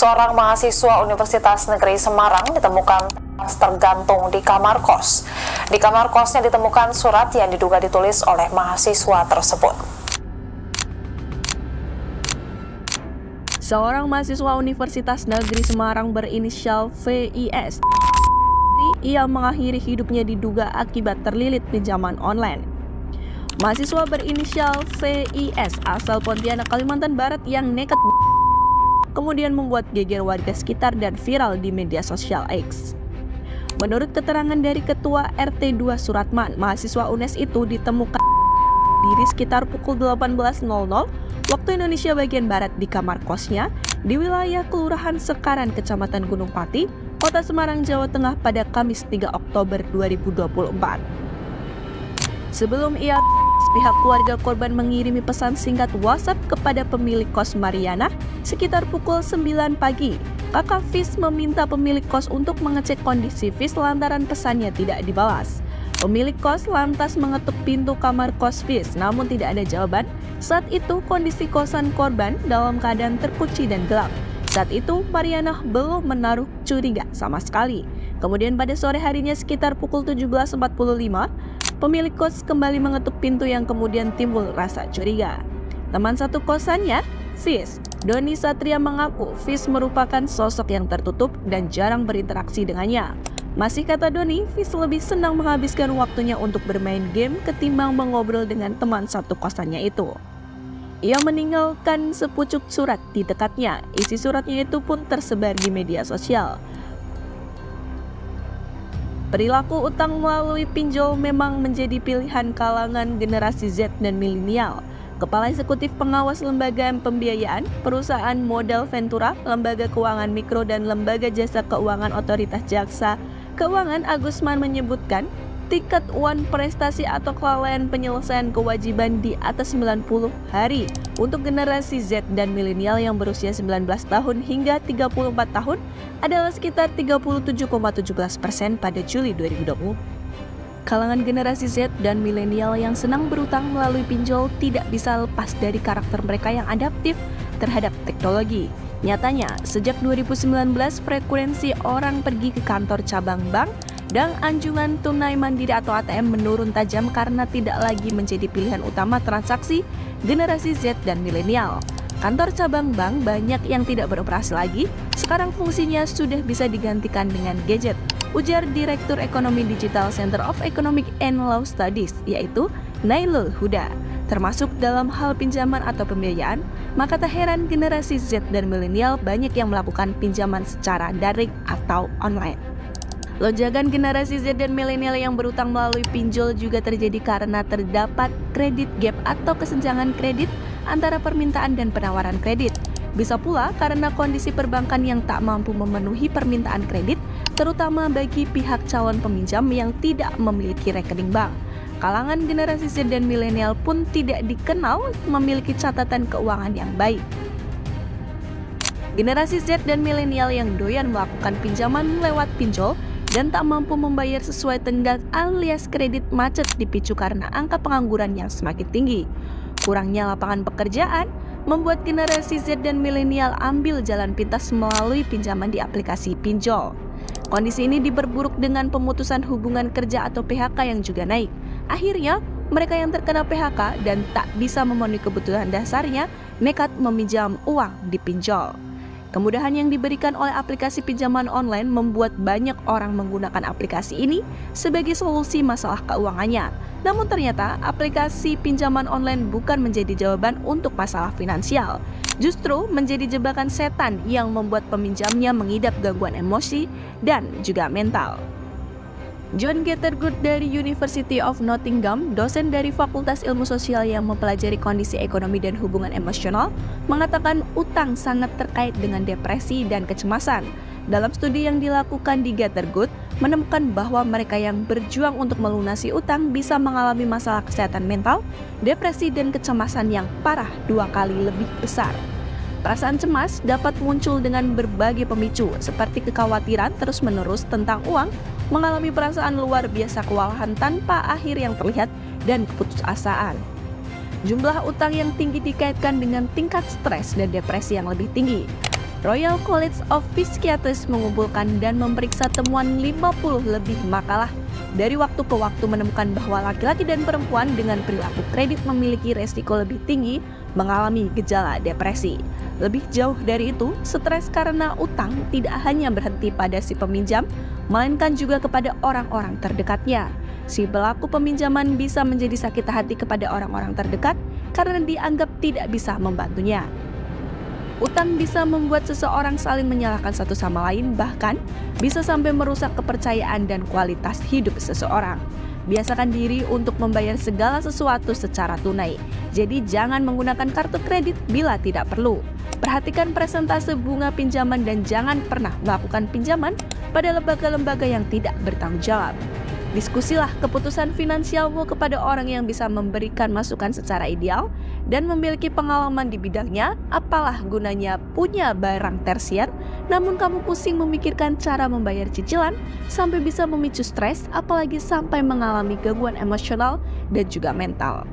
Seorang mahasiswa Universitas Negeri Semarang ditemukan tewas tergantung di kamar kos. Di kamar kosnya ditemukan surat yang diduga ditulis oleh mahasiswa tersebut. Seorang mahasiswa Universitas Negeri Semarang berinisial VIS yang mengakhiri hidupnya diduga akibat terlilit pinjaman online. Mahasiswa berinisial VIS asal Pontianak, Kalimantan Barat yang nekat kemudian membuat geger warga sekitar dan viral di media sosial X. Menurut keterangan dari Ketua RT 2 Suratman, mahasiswa UNES itu ditemukan diri sekitar pukul 18.00 waktu Indonesia bagian Barat di kamar kosnya di wilayah Kelurahan Sekaran, Kecamatan Gunung Pati, Kota Semarang, Jawa Tengah pada Kamis 3 Oktober 2024. Sebelum pihak keluarga korban mengirimi pesan singkat WhatsApp kepada pemilik kos Mariana sekitar pukul 9 pagi. Kakak Fis meminta pemilik kos untuk mengecek kondisi Fis lantaran pesannya tidak dibalas. Pemilik kos lantas mengetuk pintu kamar kos Fis, namun tidak ada jawaban. Saat itu kondisi kosan korban dalam keadaan terkunci dan gelap. Saat itu Mariana belum menaruh curiga sama sekali. Kemudian pada sore harinya sekitar pukul 17.45, pemilik kos kembali mengetuk pintu yang kemudian timbul rasa curiga. Teman satu kosannya, Fis, Doni Satria, mengaku Fis merupakan sosok yang tertutup dan jarang berinteraksi dengannya. Masih kata Doni, Fis lebih senang menghabiskan waktunya untuk bermain game ketimbang mengobrol dengan teman satu kosannya itu. Ia meninggalkan sepucuk surat di dekatnya. Isi suratnya itu pun tersebar di media sosial. Perilaku utang melalui pinjol memang menjadi pilihan kalangan generasi Z dan milenial. Kepala Eksekutif Pengawas Lembaga Pembiayaan, Perusahaan Modal Ventura, Lembaga Keuangan Mikro dan Lembaga Jasa Keuangan Otoritas Jasa Keuangan Agusman menyebutkan, tingkat prestasi atau kelalaian penyelesaian kewajiban di atas 90 hari untuk generasi Z dan milenial yang berusia 19 tahun hingga 34 tahun adalah sekitar 37,17% pada Juli 2020. Kalangan generasi Z dan milenial yang senang berutang melalui pinjol tidak bisa lepas dari karakter mereka yang adaptif terhadap teknologi. Nyatanya, sejak 2019 frekuensi orang pergi ke kantor cabang bank dan anjungan tunai mandiri atau ATM menurun tajam karena tidak lagi menjadi pilihan utama transaksi generasi Z dan milenial. Kantor cabang bank banyak yang tidak beroperasi lagi, sekarang fungsinya sudah bisa digantikan dengan gadget, ujar Direktur Ekonomi Digital Center of Economic and Law Studies, yaitu Nailul Huda. Termasuk dalam hal pinjaman atau pembiayaan, maka tak heran generasi Z dan milenial banyak yang melakukan pinjaman secara daring atau online. Lonjakan generasi Z dan milenial yang berutang melalui pinjol juga terjadi karena terdapat kredit gap atau kesenjangan kredit antara permintaan dan penawaran kredit. Bisa pula karena kondisi perbankan yang tak mampu memenuhi permintaan kredit, terutama bagi pihak calon peminjam yang tidak memiliki rekening bank. Kalangan generasi Z dan milenial pun tidak dikenal memiliki catatan keuangan yang baik. Generasi Z dan milenial yang doyan melakukan pinjaman lewat pinjol dan tak mampu membayar sesuai tenggat alias kredit macet dipicu karena angka pengangguran yang semakin tinggi. Kurangnya lapangan pekerjaan membuat generasi Z dan milenial ambil jalan pintas melalui pinjaman di aplikasi pinjol. Kondisi ini diperburuk dengan pemutusan hubungan kerja atau PHK yang juga naik. Akhirnya, mereka yang terkena PHK dan tak bisa memenuhi kebutuhan dasarnya nekat meminjam uang di pinjol. Kemudahan yang diberikan oleh aplikasi pinjaman online membuat banyak orang menggunakan aplikasi ini sebagai solusi masalah keuangannya. Namun ternyata aplikasi pinjaman online bukan menjadi jawaban untuk masalah finansial. Justru menjadi jebakan setan yang membuat peminjamnya mengidap gangguan emosi dan juga mental. John Gettergood dari University of Nottingham, dosen dari Fakultas Ilmu Sosial yang mempelajari kondisi ekonomi dan hubungan emosional, mengatakan utang sangat terkait dengan depresi dan kecemasan. Dalam studi yang dilakukan di Gettergood, menemukan bahwa mereka yang berjuang untuk melunasi utang bisa mengalami masalah kesehatan mental, depresi dan kecemasan yang parah 2 kali lebih besar. Perasaan cemas dapat muncul dengan berbagai pemicu, seperti kekhawatiran terus-menerus tentang uang, mengalami perasaan luar biasa kewalahan tanpa akhir yang terlihat, dan keputusasaan. Jumlah utang yang tinggi dikaitkan dengan tingkat stres dan depresi yang lebih tinggi. Royal College of Psychiatrists mengumpulkan dan memeriksa temuan 50 lebih makalah dari waktu ke waktu menemukan bahwa laki-laki dan perempuan dengan perilaku kredit memiliki resiko lebih tinggi mengalami gejala depresi. Lebih jauh dari itu, stres karena utang tidak hanya berhenti pada si peminjam, melainkan juga kepada orang-orang terdekatnya. Si pelaku peminjaman bisa menjadi sakit hati kepada orang-orang terdekat karena dianggap tidak bisa membantunya. Utang bisa membuat seseorang saling menyalahkan satu sama lain, bahkan bisa sampai merusak kepercayaan dan kualitas hidup seseorang. Biasakan diri untuk membayar segala sesuatu secara tunai. Jadi jangan menggunakan kartu kredit bila tidak perlu. Perhatikan presentase bunga pinjaman dan jangan pernah melakukan pinjaman pada lembaga-lembaga yang tidak bertanggung jawab. Diskusilah keputusan finansialmu kepada orang yang bisa memberikan masukan secara ideal dan memiliki pengalaman di bidangnya. Apalah gunanya punya barang tersier, namun kamu pusing memikirkan cara membayar cicilan sampai bisa memicu stres, apalagi sampai mengalami gangguan emosional dan juga mental.